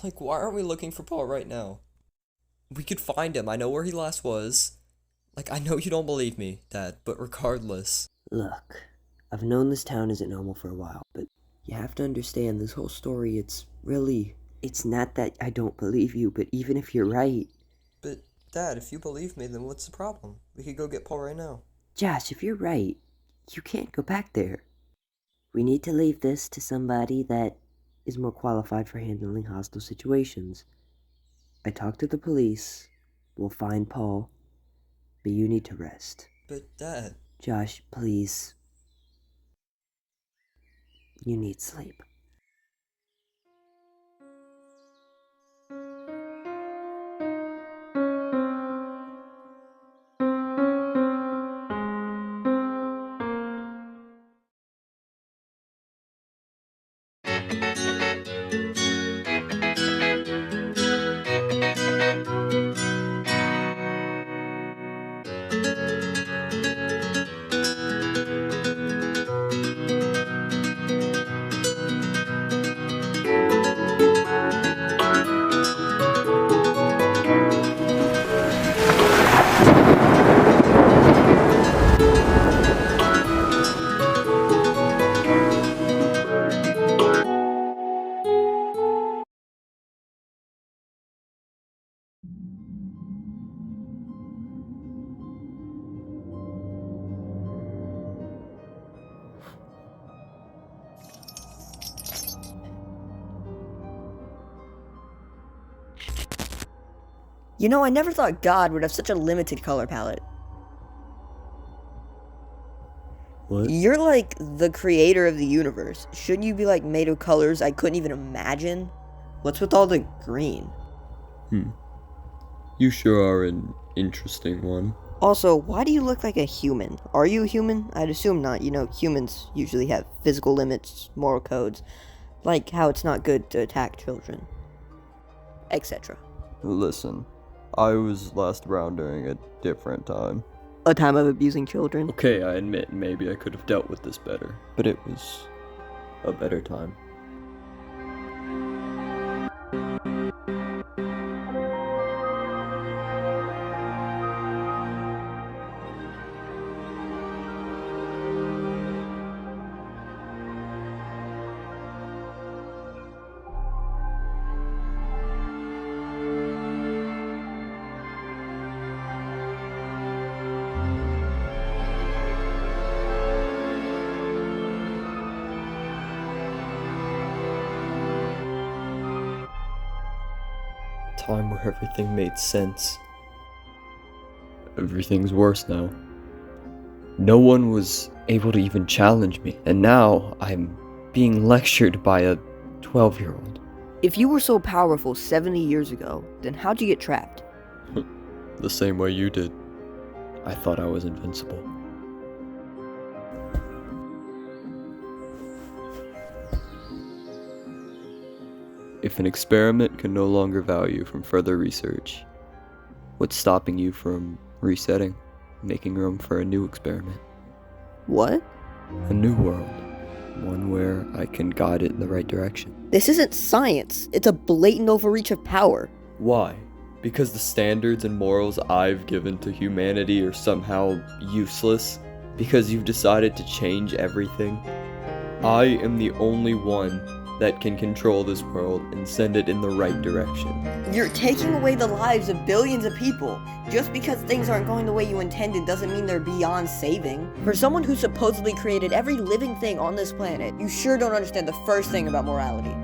Like, why aren't we looking for Paul right now? We could find him. I know where he last was. Like, I know you don't believe me, Dad, but regardless. Look, I've known this town isn't normal for a while, but you have to understand this whole story, it's not that I don't believe you, but even if you're right, But, Dad, if you believe me, then what's the problem? We could go get Paul right now. Josh, if you're right, you can't go back there. We need to leave this to somebody that is more qualified for handling hostile situations. I talked to the police. We'll find Paul, but you need to rest. But, Dad... Josh, please. You need sleep. You know, I never thought God would have such a limited color palette. What? You're like the creator of the universe. Shouldn't you be like made of colors I couldn't even imagine? What's with all the green? You sure are an interesting one. Also, why do you look like a human? Are you a human? I'd assume not. You know, humans usually have physical limits, moral codes, like how it's not good to attack children, etc. Listen, I was last around during a different time. A time of abusing children. Okay, I admit maybe I could have dealt with this better, but it was a better time. Time where everything made sense. Everything's worse now. No one was able to even challenge me, and now I'm being lectured by a 12-year-old. If you were so powerful 70 years ago, then how'd you get trapped? The same way you did. I thought I was invincible. If an experiment can no longer value from further research, what's stopping you from resetting, making room for a new experiment? What? A new world. One where I can guide it in the right direction. This isn't science. It's a blatant overreach of power. Why? Because the standards and morals I've given to humanity are somehow useless? Because you've decided to change everything? I am the only one that can control this world and send it in the right direction. You're taking away the lives of billions of people. Just because things aren't going the way you intended doesn't mean they're beyond saving. For someone who supposedly created every living thing on this planet, you sure don't understand the first thing about morality.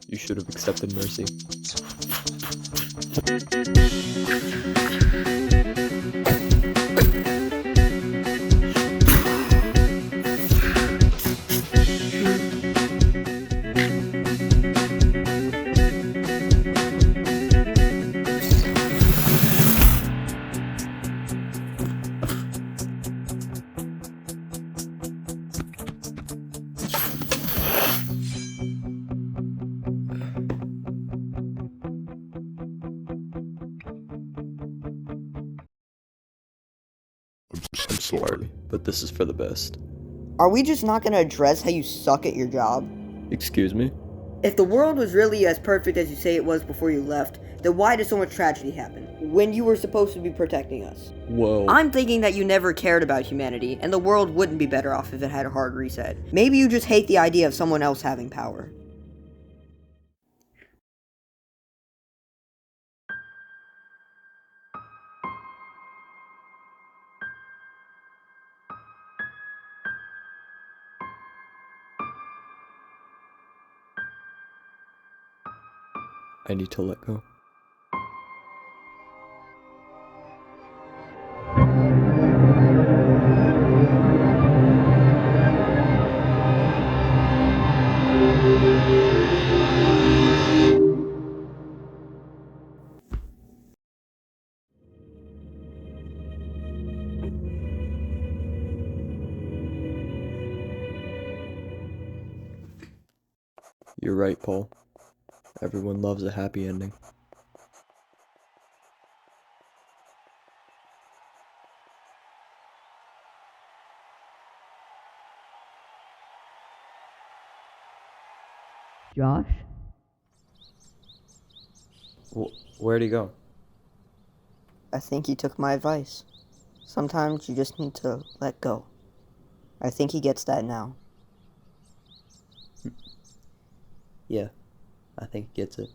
You should have accepted mercy. sorry, but this is for the best. Are we just not gonna address how you suck at your job? Excuse me? If the world was really as perfect as you say it was before you left, then why did so much tragedy happen when you were supposed to be protecting us? Well, I'm thinking that you never cared about humanity, and the world wouldn't be better off if it had a hard reset. Maybe you just hate the idea of someone else having power. I need to let go. You're right, Paul. Everyone loves a happy ending. Josh? Where'd he go? I think he took my advice. Sometimes you just need to let go. I think he gets that now. Yeah, I think he gets it.